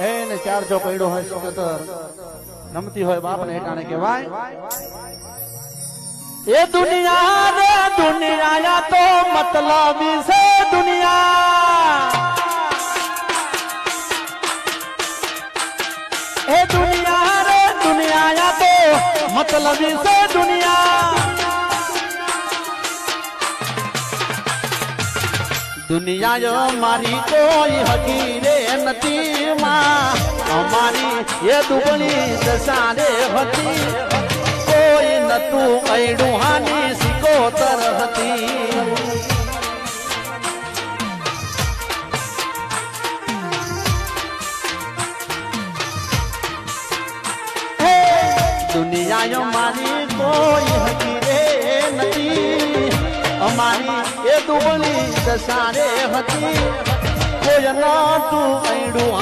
એને ચાર જો પડ્યો હોય સુકતર નમતી હોય બાપ ને હેટાણે કહેવાય એ દુનિયા રે દુનિયા તો મતલબી છે દુનિયા એ દુનિયા રે દુનિયા તો મતલબી છે દુનિયા દુનિયા મારી કોઈ હકી રે નથી માં અમારી એ દુબળી દશા રે હતી કોઈ નતું અયડું હાની સિકોતર હતી દુનિયા મારી કોઈ હકી રે નથી અમારી એ દુબળી દશા રે હતી કોઈ નતું અયડું